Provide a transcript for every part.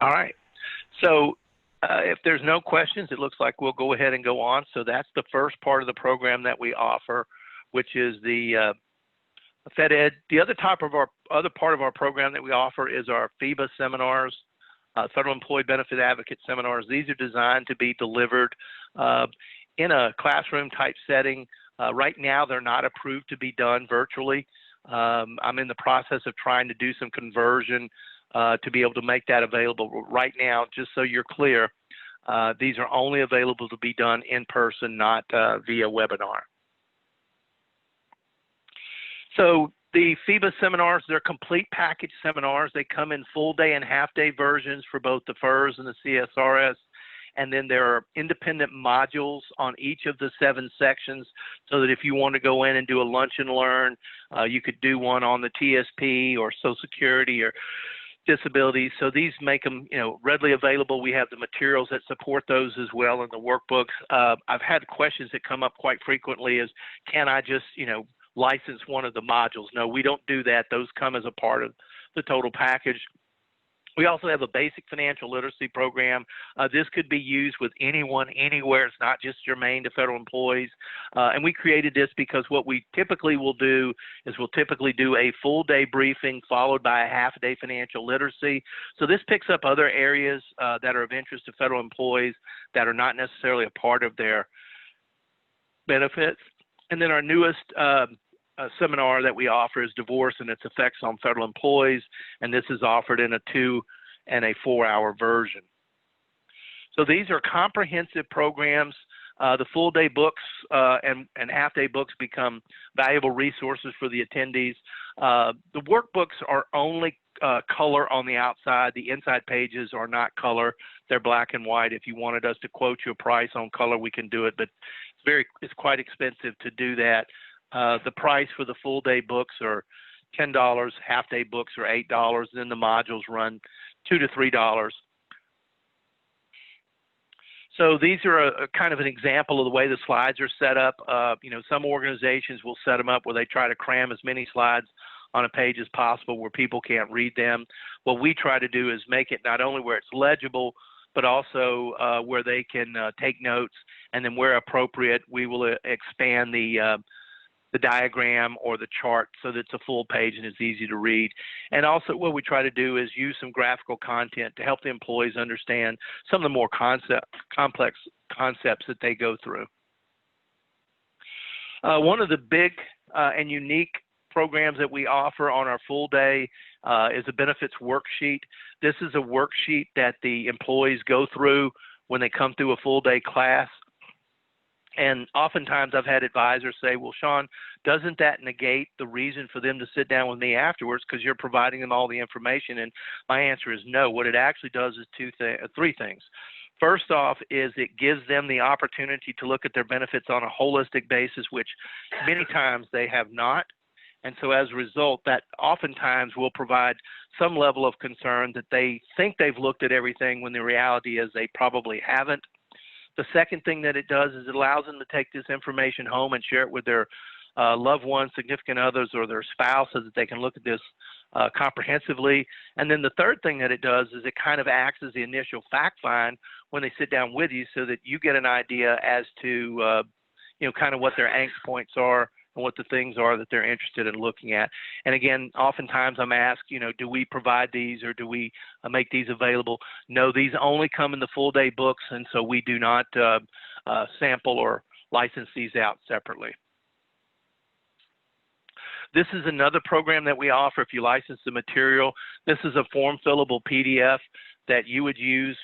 All right. So if there's no questions, it looks like we'll go ahead and go on. So that's the first part of the program that we offer, which is the FEDED. The other part of our program that we offer is our FEBA seminars, Federal Employee Benefit Advocate seminars. These are designed to be delivered in a classroom type setting. Right now, they're not approved to be done virtually. I'm in the process of trying to do some conversion to be able to make that available. Right now, just so you're clear, these are only available to be done in person, not via webinar. So the FEBA seminars, they're complete package seminars. They come in full day and half day versions for both the FERS and the CSRS. And then there are independent modules on each of the 7 sections, so that if you want to go in and do a lunch and learn, you could do one on the TSP or Social Security or disability. So these make them, readily available. We have the materials that support those as well in the workbooks. I've had questions that come up quite frequently is, can I just, license one of the modules? No, we don't do that. Those come as a part of the total package. We also have a basic financial literacy program. This could be used with anyone, anywhere. It's not just germane to federal employees. And we created this because what we typically will do is we'll typically do a full day briefing followed by a half day financial literacy. So this picks up other areas that are of interest to federal employees that are not necessarily a part of their benefits. And then our newest seminar that we offer is Divorce and its Effects on Federal Employees, and this is offered in a 2- and a 4-hour version. So these are comprehensive programs. The full day books and half day books become valuable resources for the attendees. The workbooks are only color on the outside. The inside pages are not color. They're black and white. If you wanted us to quote you a price on color, we can do it, but it's quite expensive to do that. The price for the full day books are $10, half day books are $8, and then the modules run $2 to $3. So these are a kind of an example of the way the slides are set up. Some organizations will set them up where they try to cram as many slides on a page as possible where people can't read them. What we try to do is make it not only where it's legible, but also where they can take notes, and then where appropriate, we will expand the diagram or the chart so that it's a full page and it's easy to read. And also what we try to do is use some graphical content to help the employees understand some of the more complex concepts that they go through. One of the big and unique programs that we offer on our full day is a benefits worksheet. This is a worksheet that the employees go through when they come through a full day class. And oftentimes I've had advisors say, well, Sean, doesn't that negate the reason for them to sit down with me afterwards because you're providing them all the information? And my answer is no. What it actually does is 3 things. First off is it gives them the opportunity to look at their benefits on a holistic basis, which many times they have not. And so as a result, that oftentimes will provide some level of concern that they think they've looked at everything when the reality is they probably haven't. The second thing that it does is it allows them to take this information home and share it with their loved ones, significant others, or their spouse so that they can look at this comprehensively. And then the third thing that it does is it kind of acts as the initial fact find when they sit down with you so that you get an idea as to, kind of what their angst points are and what the things are that they're interested in looking at. And again, oftentimes I'm asked, do we provide these or do we make these available? No, these only come in the full day books, and so we do not sample or license these out separately. This is another program that we offer if you license the material. This is a form fillable PDF that you would use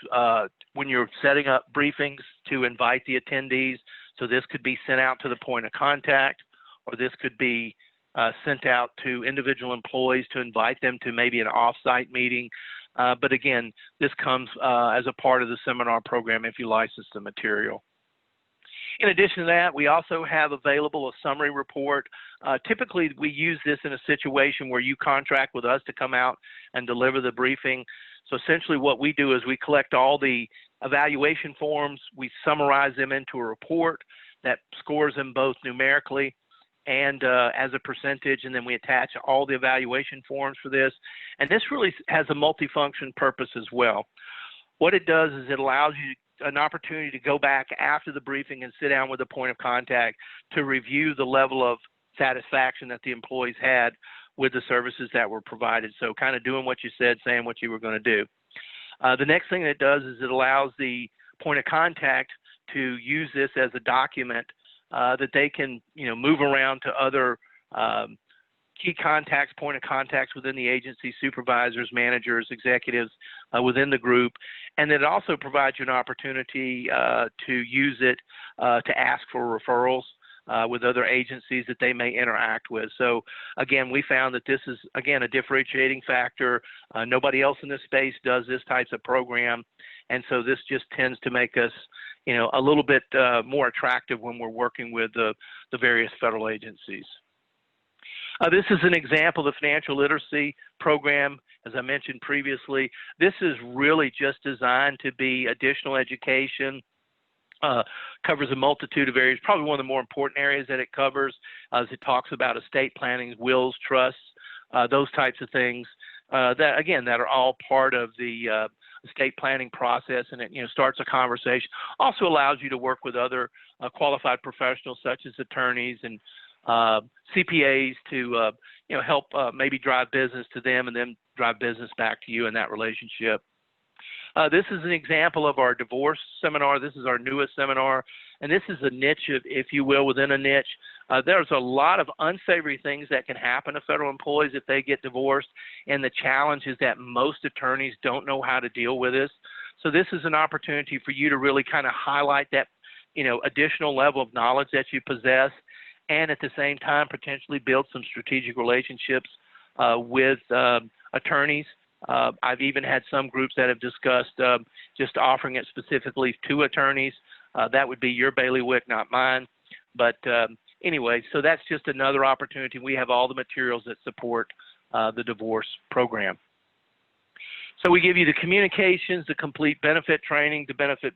when you're setting up briefings to invite the attendees. So this could be sent out to the point of contact, or this could be sent out to individual employees to invite them to maybe an off-site meeting. But again, this comes as a part of the seminar program if you license the material. In addition to that, we also have available a summary report. Typically, we use this in a situation where you contract with us to come out and deliver the briefing. So essentially what we do is we collect all the evaluation forms, we summarize them into a report that scores them both numerically and as a percentage, and then we attach all the evaluation forms for this. And this really has a multifunction purpose as well. What it does is it allows you an opportunity to go back after the briefing and sit down with a point of contact to review the level of satisfaction that the employees had with the services that were provided. So kind of doing what you said, saying what you were going to do. The next thing that it does is it allows the point of contact to use this as a document that they can, move around to other key contacts, point of contacts within the agency, supervisors, managers, executives within the group. And then it also provides you an opportunity to use it to ask for referrals with other agencies that they may interact with. So again, we found that this is, again, a differentiating factor. Nobody else in this space does this types of program. And so this just tends to make us, a little bit more attractive when we're working with the various federal agencies. This is an example of the financial literacy program. As I mentioned previously, this is really just designed to be additional education. Covers a multitude of areas. Probably one of the more important areas that it covers as it talks about estate planning, wills, trusts, those types of things that are all part of the estate planning process, and it starts a conversation. Also allows you to work with other qualified professionals such as attorneys and CPAs to help maybe drive business to them and then drive business back to you in that relationship. This is an example of our divorce seminar. This is our newest seminar, and this is a niche, if you will, within a niche. There's a lot of unsavory things that can happen to federal employees if they get divorced, and the challenge is that most attorneys don't know how to deal with this. So this is an opportunity for you to really kind of highlight that, additional level of knowledge that you possess, and at the same time potentially build some strategic relationships with attorneys. I've even had some groups that have discussed just offering it specifically to attorneys. That would be your bailiwick, not mine. But anyway, so that's just another opportunity. We have all the materials that support the divorce program. So we give you the communications, the complete benefit training, the benefit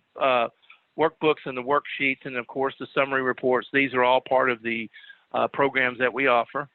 workbooks and the worksheets, and of course the summary reports. These are all part of the programs that we offer.